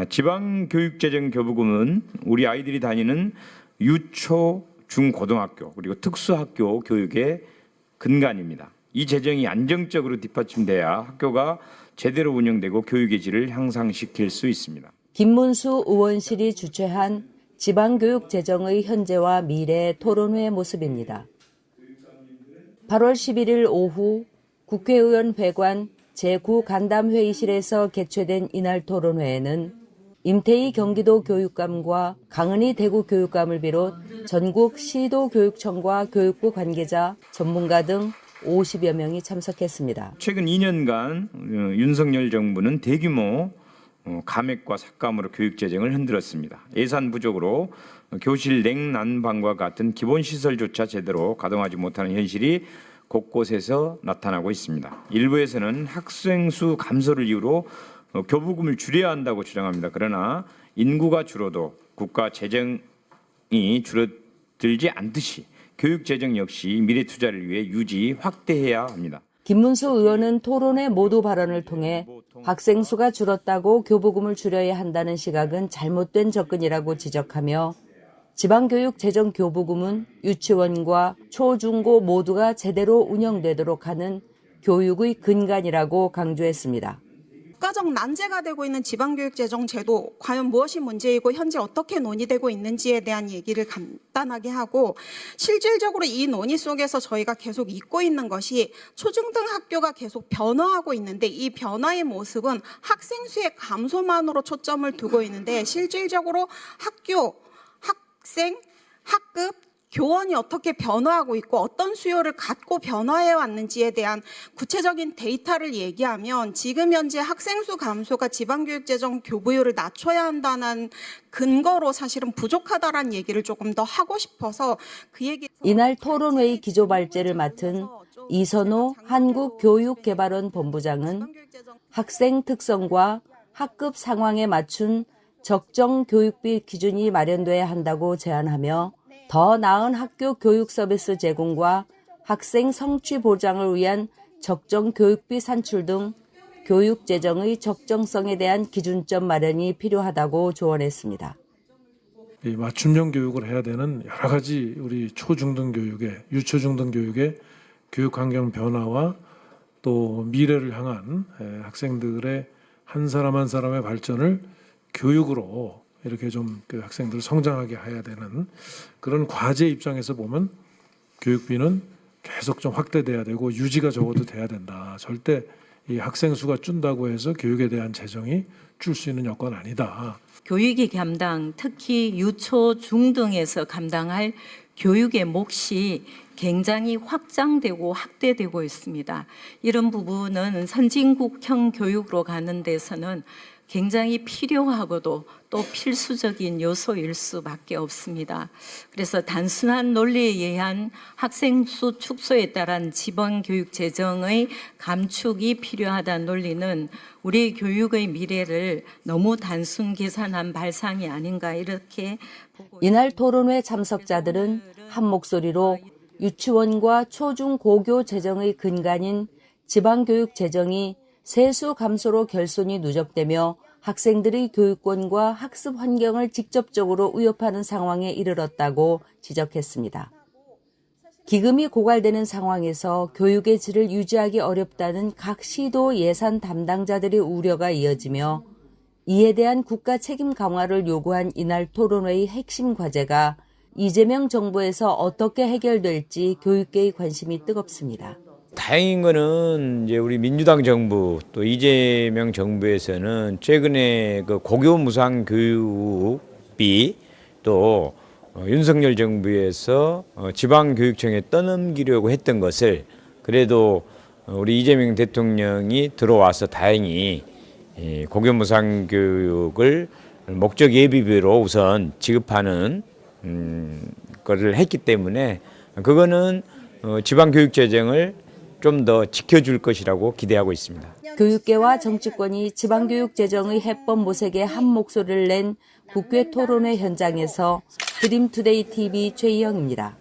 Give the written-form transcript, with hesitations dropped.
지방교육재정교부금은 우리 아이들이 다니는 유초, 중고등학교 그리고 특수학교 교육의 근간입니다. 이 재정이 안정적으로 뒷받침돼야 학교가 제대로 운영되고 교육의 질을 향상시킬 수 있습니다. 김문수 의원실이 주최한 지방교육 재정의 현재와 미래 토론회 모습입니다. 8월 11일 오후 국회의원 회관 제9간담회의실에서 개최된 이날 토론회에는 임태희 경기도 교육감과 강은희 대구 교육감을 비롯 전국 시도교육청과 교육부 관계자, 전문가 등 50여 명이 참석했습니다. 최근 2년간 윤석열 정부는 대규모 감액과 삭감으로 교육재정을 흔들었습니다. 예산 부족으로 교실 냉난방과 같은 기본시설조차 제대로 가동하지 못하는 현실이 곳곳에서 나타나고 있습니다. 일부에서는 학생 수 감소를 이유로 교부금을 줄여야 한다고 주장합니다. 그러나 인구가 줄어도 국가 재정이 줄어들지 않듯이 교육 재정 역시 미래 투자를 위해 유지, 확대해야 합니다. 김문수 의원은 토론회 모두 발언을 통해 학생 수가 줄었다고 교부금을 줄여야 한다는 시각은 잘못된 접근이라고 지적하며 지방교육 재정 교부금은 유치원과 초, 중고 모두가 제대로 운영되도록 하는 교육의 근간이라고 강조했습니다. 국가적 난제가 되고 있는 지방교육재정제도 과연 무엇이 문제이고 현재 어떻게 논의되고 있는지에 대한 얘기를 간단하게 하고, 실질적으로 이 논의 속에서 저희가 계속 잊고 있는 것이 초중등 학교가 계속 변화하고 있는데, 이 변화의 모습은 학생 수의 감소만으로 초점을 두고 있는데 실질적으로 학교, 학생, 학급, 교원이 어떻게 변화하고 있고 어떤 수요를 갖고 변화해 왔는지에 대한 구체적인 데이터를 얘기하면 지금 현재 학생 수 감소가 지방교육재정 교부율을 낮춰야 한다는 근거로 사실은 부족하다라는 얘기를 조금 더 하고 싶어서 그 얘기. 이날 토론회의 기조발제를 맡은 이선호 한국교육개발원 본부장은 학생 특성과 학급 상황에 맞춘 적정 교육비 기준이 마련돼야 한다고 제안하며 더 나은 학교 교육 서비스 제공과 학생 성취 보장을 위한 적정 교육비 산출 등 교육 재정의 적정성에 대한 기준점 마련이 필요하다고 조언했습니다. 맞춤형 교육을 해야 되는 여러 가지 우리 초중등 교육의, 유초중등 교육의 교육 환경 변화와 또 미래를 향한 학생들의 한 사람 한 사람의 발전을 교육으로 이렇게 좀 그 학생들을 성장하게 해야 되는 그런 과제 입장에서 보면 교육비는 계속 좀 확대돼야 되고 유지가 적어도 돼야 된다. 절대 이 학생 수가 준다고 해서 교육에 대한 재정이 줄 수 있는 여건 아니다. 교육이 감당, 특히 유초, 중등에서 감당할 교육의 몫이 굉장히 확장되고 확대되고 있습니다. 이런 부분은 선진국형 교육으로 가는 데서는 굉장히 필요하고도 또 필수적인 요소일 수밖에 없습니다. 그래서 단순한 논리에 의한 학생 수 축소에 따른 지방교육 재정의 감축이 필요하다는 논리는 우리 교육의 미래를 너무 단순 계산한 발상이 아닌가 이렇게 보고. 이날 토론회 참석자들은 한 목소리로 유치원과 초중 고교 재정의 근간인 지방교육 재정이 세수 감소로 결손이 누적되며 학생들의 교육권과 학습 환경을 직접적으로 위협하는 상황에 이르렀다고 지적했습니다. 기금이 고갈되는 상황에서 교육의 질을 유지하기 어렵다는 각 시도 예산 담당자들의 우려가 이어지며 이에 대한 국가 책임 강화를 요구한 이날 토론회의 핵심 과제가 이재명 정부에서 어떻게 해결될지 교육계의 관심이 뜨겁습니다. 다행인 거는 이제 우리 민주당 정부 또 이재명 정부에서는 최근에 그 고교 무상 교육비 또 윤석열 정부에서 지방교육청에 떠넘기려고 했던 것을 그래도 우리 이재명 대통령이 들어와서 다행히 고교 무상 교육을 목적 예비비로 우선 지급하는 것을 했기 때문에 그거는 지방교육 재정을 좀 더 지켜줄 것이라고 기대하고 있습니다. 교육계와 정치권이 지방교육 재정의 해법 모색에 한 목소리를 낸 국회 토론회 현장에서 드림투데이 TV 최희영입니다.